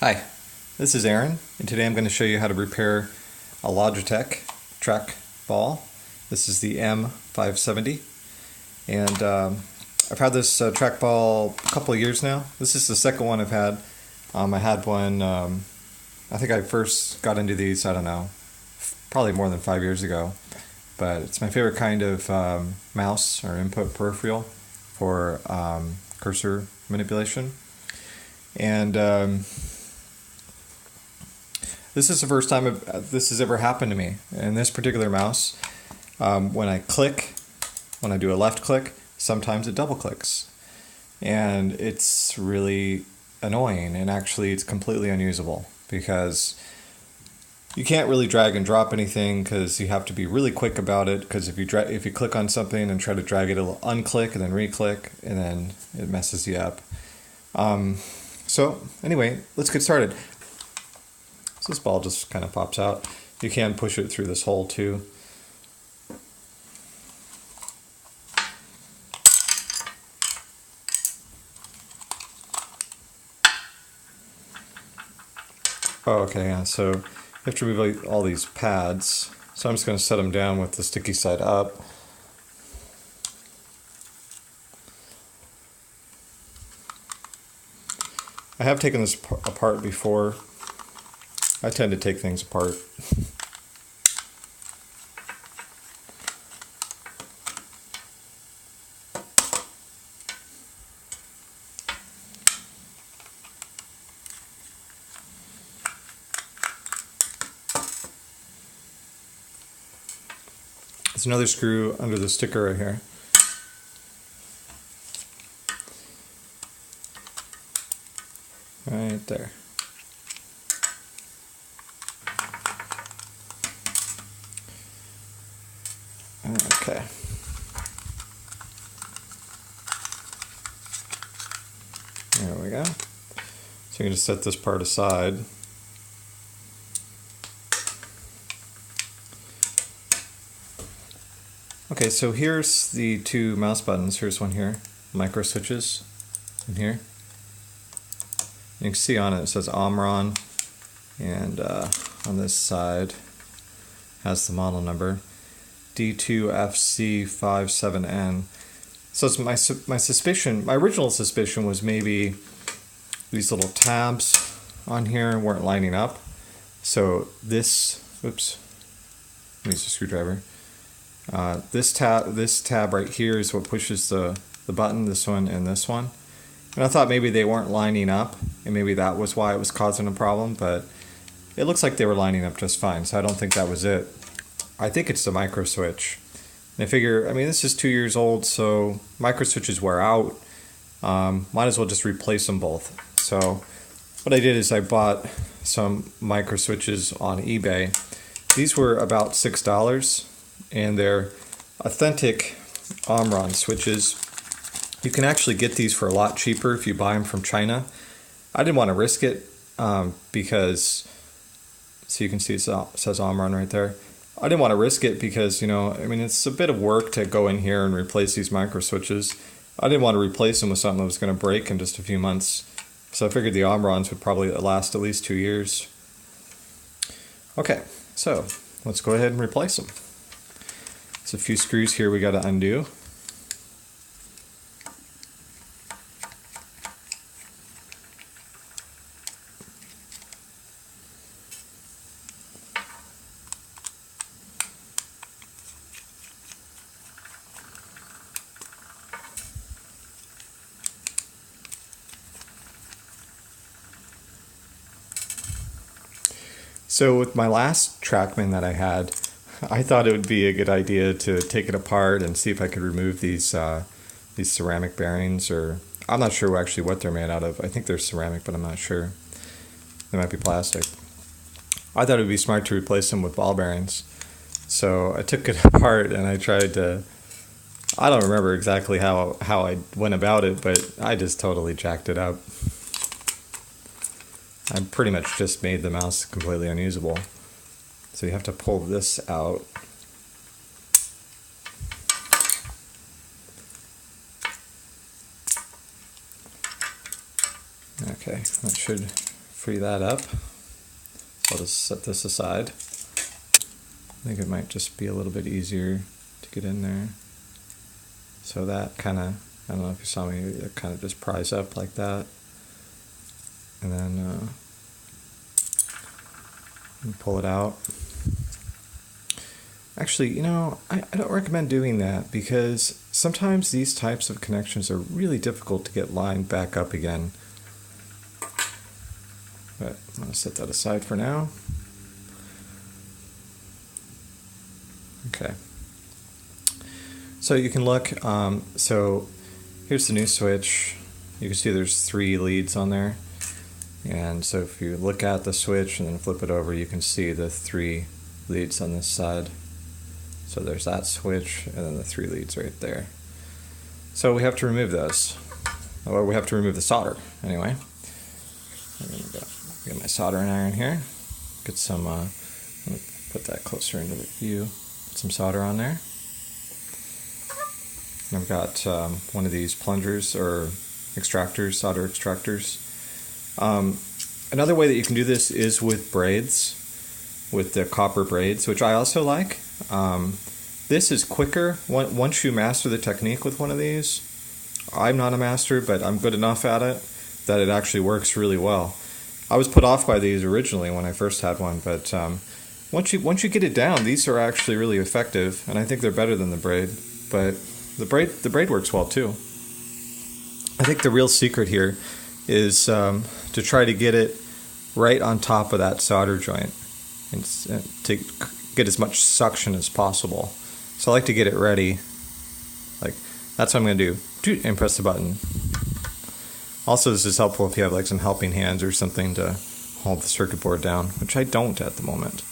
Hi, this is Aaron, and today I'm going to show you how to repair a Logitech track ball. This is the M570, and I've had this track ball a couple of years now. This is the second one I've had. I had one, I think I first got into these, I don't know, probably more than 5 years ago, but it's my favorite kind of mouse or input peripheral for cursor manipulation. And this is the first time this has ever happened to me. And this particular mouse, when I do a left click, sometimes it double clicks. And it's really annoying, and actually it's completely unusable because you can't really drag and drop anything because you have to be really quick about it, because if you click on something and try to drag it, it'll unclick and then re-click, and then it messes you up. So anyway, let's get started. So this ball just kind of pops out. You can push it through this hole too. Oh, okay, yeah, so you have to remove all these pads. So I'm just going to set them down with the sticky side up. I have taken this apart before. I tend to take things apart. There's another screw under the sticker right here. Right there. Okay. There we go. So you're going to set this part aside. Okay, so here's the two mouse buttons. Here's one here, micro switches in here. You can see on it, it says Omron, and on this side has the model number D2FC57N. So it's my suspicion, my original suspicion was maybe these little tabs on here weren't lining up. So this, oops, let me use a screwdriver. This tab right here is what pushes the button, this one and this one. And I thought maybe they weren't lining up, and maybe that was why it was causing a problem, but it looks like they were lining up just fine, so I don't think that was it. I think it's the micro switch. And I figure, I mean, this is 2 years old, so micro switches wear out. Might as well just replace them both. So what I did is I bought some micro switches on eBay. These were about $6, and they're authentic Omron switches. You can actually get these for a lot cheaper if you buy them from China. I didn't want to risk it because, so you can see it says Omron right there. I didn't want to risk it because, you know, I mean, it's a bit of work to go in here and replace these micro switches. I didn't want to replace them with something that was going to break in just a few months. So I figured the Omrons would probably last at least 2 years. Okay, so let's go ahead and replace them. There's a few screws here we got to undo. So with my last TrackMan that I had, I thought it would be a good idea to take it apart and see if I could remove these ceramic bearings, or I'm not sure actually what they're made out of. I think they're ceramic, but I'm not sure. They might be plastic. I thought it would be smart to replace them with ball bearings. So I took it apart and I tried to, I don't remember exactly how I went about it, but I just totally jacked it up. I pretty much just made the mouse completely unusable. So you have to pull this out. Okay, that should free that up. So I'll just set this aside. I think it might just be a little bit easier to get in there. So that kind of, I don't know if you saw me, it kind of just pries up like that. And then pull it out. Actually, you know, I don't recommend doing that because sometimes these types of connections are really difficult to get lined back up again. But I'm going to set that aside for now. Okay. So you can look, so here's the new switch. You can see there's 3 leads on there. And so if you look at the switch and then flip it over, you can see the 3 leads on this side. So there's that switch and then the 3 leads right there. So we have to remove those. Or we have to remove the solder anyway. I'm going to get my soldering iron here. Get some, let me put that closer into the view. Put some solder on there. And I've got one of these plungers or extractors, solder extractors. Another way that you can do this is with braids, with the copper braids, which I also like. This is quicker once you master the technique with one of these. I'm not a master, but I'm good enough at it that it actually works really well. I was put off by these originally when I first had one, but once you get it down, these are actually really effective, and I think they're better than the braid. But the braid works well too. I think the real secret here is to try to get it right on top of that solder joint and to get as much suction as possible. So I like to get it ready. Like that's what I'm going to do. And press the button. Also, this is helpful if you have like some helping hands or something to hold the circuit board down, which I don't at the moment.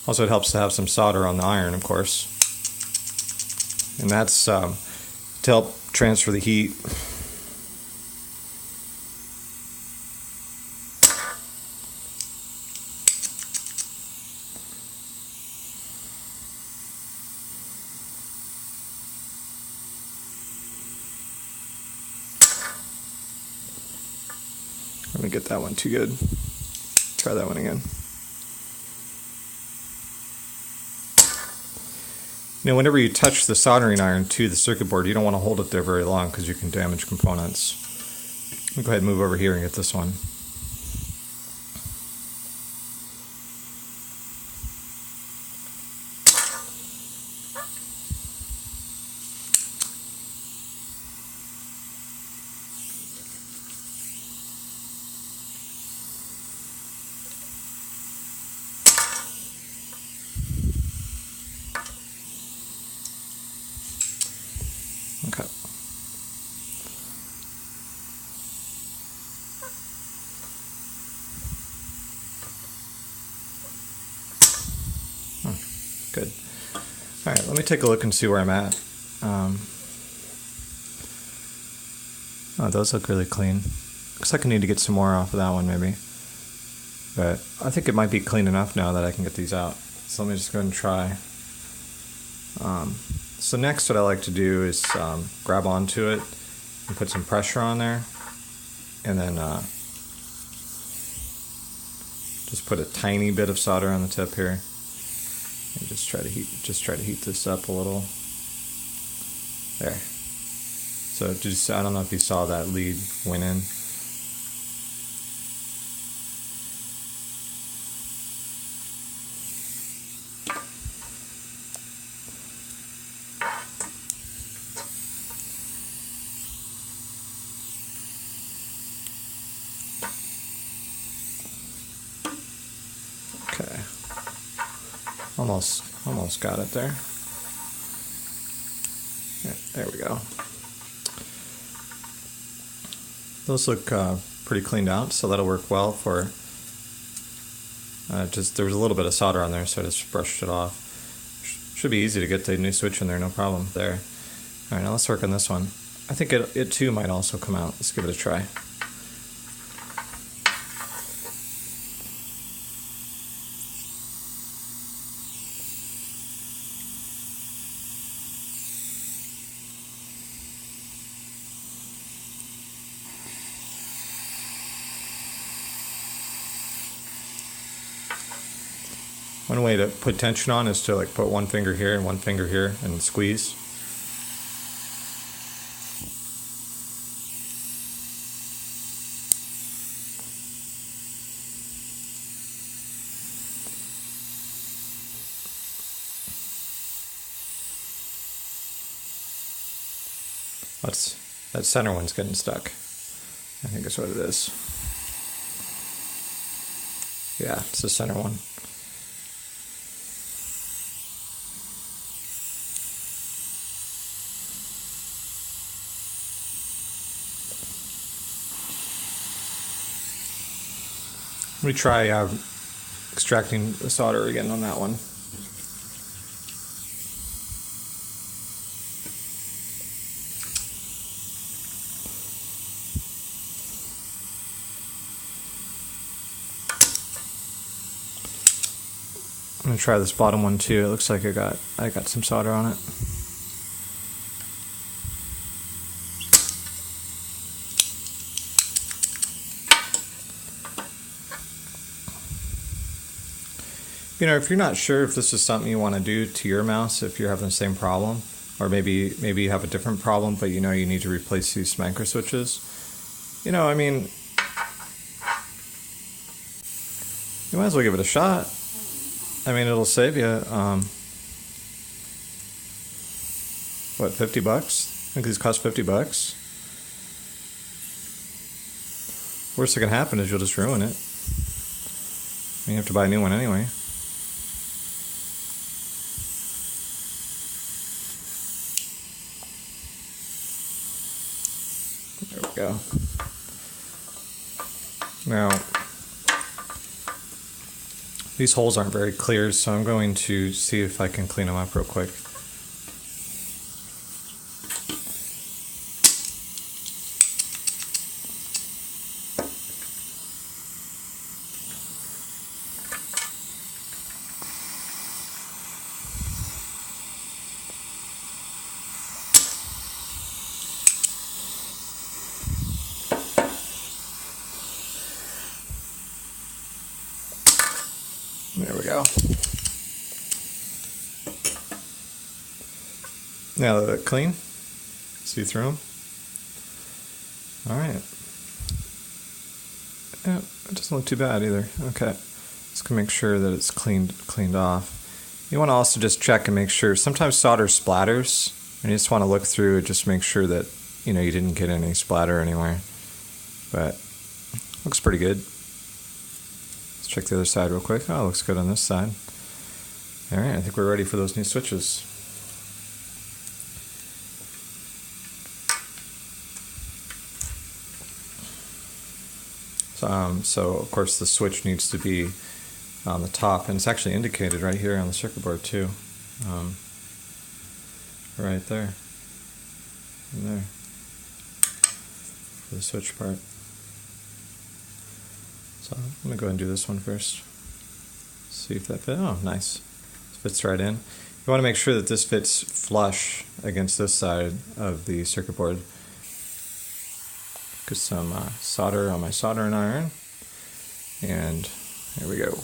Also, it helps to have some solder on the iron, of course. And that's to help transfer the heat. Let me get that one too good. Try that one again. Now, whenever you touch the soldering iron to the circuit board, you don't want to hold it there very long because you can damage components. Let me go ahead and move over here and get this one. Okay. Good. All right, let me take a look and see where I'm at. Oh, those look really clean. Looks like I need to get some more off of that one maybe. But I think it might be clean enough now that I can get these out. So let me just go ahead and try. So next what I like to do is grab onto it and put some pressure on there, and then just put a tiny bit of solder on the tip here, and just try to heat this up a little. There. So just, I don't know if you saw that lead went in. Okay, almost got it there. Yeah, there we go. Those look pretty cleaned out, so that'll work well for. Just there was a little bit of solder on there, so I just brushed it off. Should be easy to get the new switch in there, no problem. There. All right, now let's work on this one. I think it too might also come out. Let's give it a try. One way to put tension on is to like put one finger here and one finger here and squeeze. That center one's getting stuck. I think that's what it is. Yeah, it's the center one. Let me try extracting the solder again on that one. I'm gonna try this bottom one too. It looks like I got some solder on it. You know, if you're not sure if this is something you want to do to your mouse, if you're having the same problem, or maybe you have a different problem, but you know you need to replace these micro switches. You know, I mean, you might as well give it a shot. I mean, it'll save you, what, $50? I think these cost $50. Worst that can happen is you'll just ruin it. You have to buy a new one anyway. There we go. Now, these holes aren't very clear, so I'm going to see if I can clean them up real quick. There we go. Now that they're clean, see through them. All right. Yeah, it doesn't look too bad either. Okay, just gonna make sure that it's cleaned off. You want to also just check and make sure. Sometimes solder splatters, and you just want to look through and just make sure that you didn't get any splatter anywhere. But looks pretty good. Check the other side real quick. Oh, looks good on this side. All right, I think we're ready for those new switches. So of course the switch needs to be on the top, and it's actually indicated right here on the circuit board too. Right there. And there. For the switch part. So I'm going to go ahead and do this one first. See if that fits. Oh, nice. It fits right in. You want to make sure that this fits flush against this side of the circuit board. Get some solder on my soldering iron. And here we go.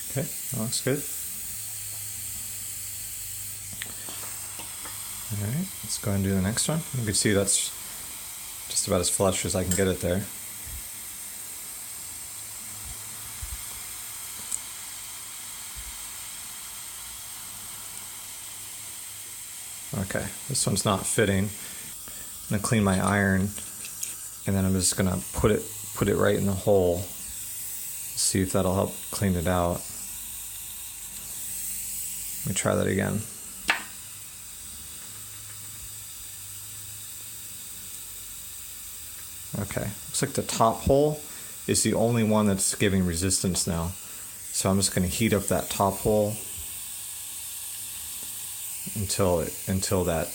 Okay, that looks good. Alright, let's go ahead and do the next one. You can see that's just about as flush as I can get it there. Okay, this one's not fitting. I'm going to clean my iron, and then I'm just going to put it right in the hole. See if that'll help clean it out. Let me try that again. Okay, looks like the top hole is the only one that's giving resistance now. So I'm just going to heat up that top hole. until that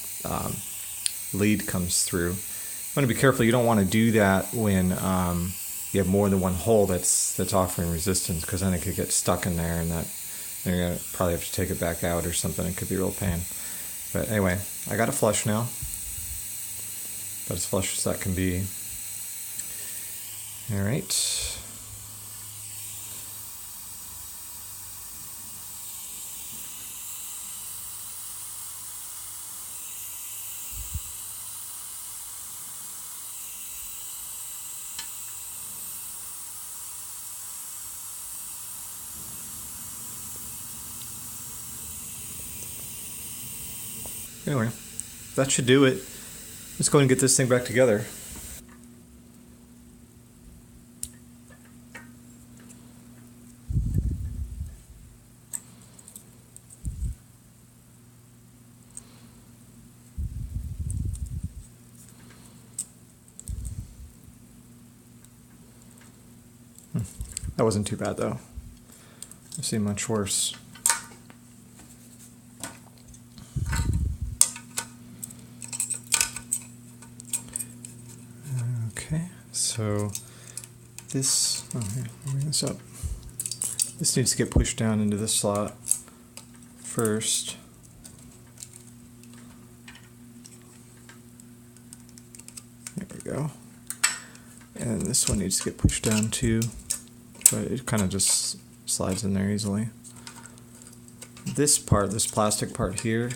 lead comes through. You want to be careful. You don't want to do that when you have more than one hole that's offering resistance, because then it could get stuck in there, and you're gonna probably have to take it back out or something. It could be a real pain. But anyway, I got it flush now. About as flush as that can be. All right. Anyway, that should do it. Let's go ahead and get this thing back together. That wasn't too bad though. I've seen much worse. Okay, so this, here, let me bring this up. This needs to get pushed down into this slot first. There we go. And this one needs to get pushed down too, but it kind of just slides in there easily. This part, this plastic part here,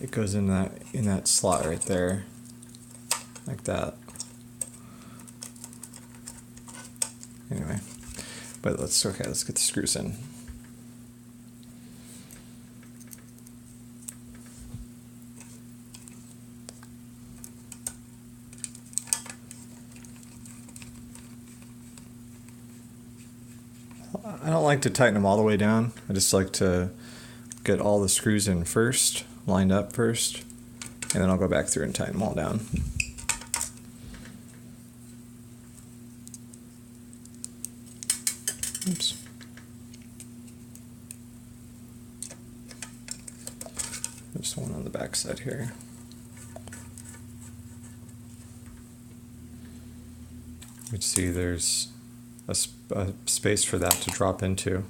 it goes in that slot right there, like that. Anyway, but let's get the screws in. I don't like to tighten them all the way down. I just like to get all the screws in first, lined up first, and then I'll go back through and tighten them all down. Oops. There's one on the back side here. You can see there's a space for that to drop into.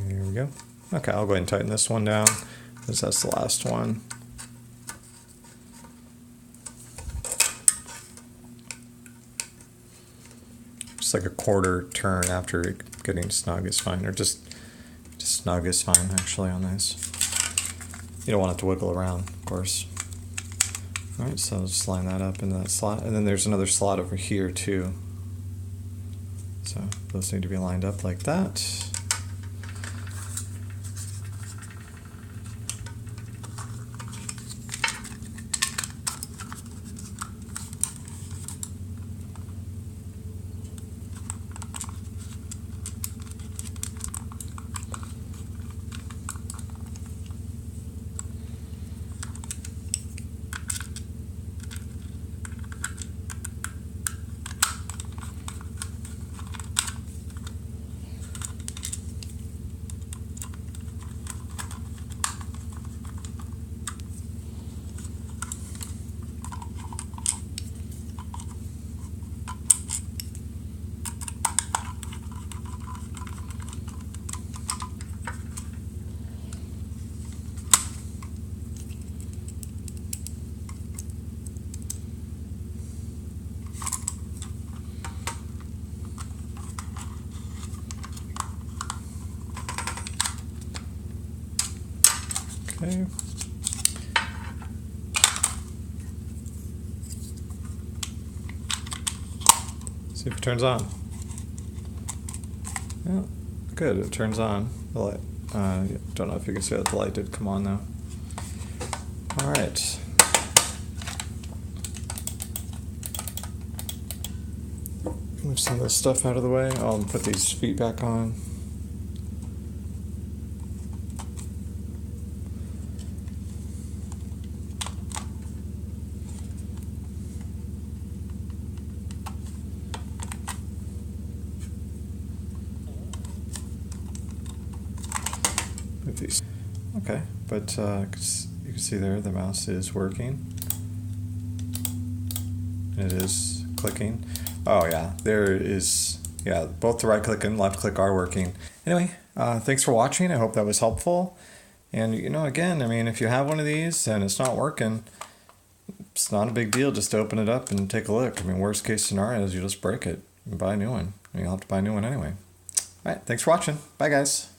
There we go. Okay, I'll go ahead and tighten this one down, because that's the last one. Just like a quarter turn after getting snug is fine, or just snug is fine actually on this. You don't want it to wiggle around, of course. Alright, so I'll just line that up into that slot, and then there's another slot over here too. So those need to be lined up like that. Okay. See if it turns on. Yeah, good, it turns on. The light, don't know if you can see that the light did come on though. Alright. Move some of this stuff out of the way. I'll put these feet back on. move these. Okay, but you can see there the mouse is working. It is clicking. Oh yeah, there is, yeah, both the right click and left click are working. Anyway, thanks for watching. I hope that was helpful. And you know, again, I mean, if you have one of these and it's not working, it's not a big deal just to open it up and take a look. I mean, worst case scenario is you just break it and buy a new one. You'll have to buy a new one anyway. All right, thanks for watching. Bye guys.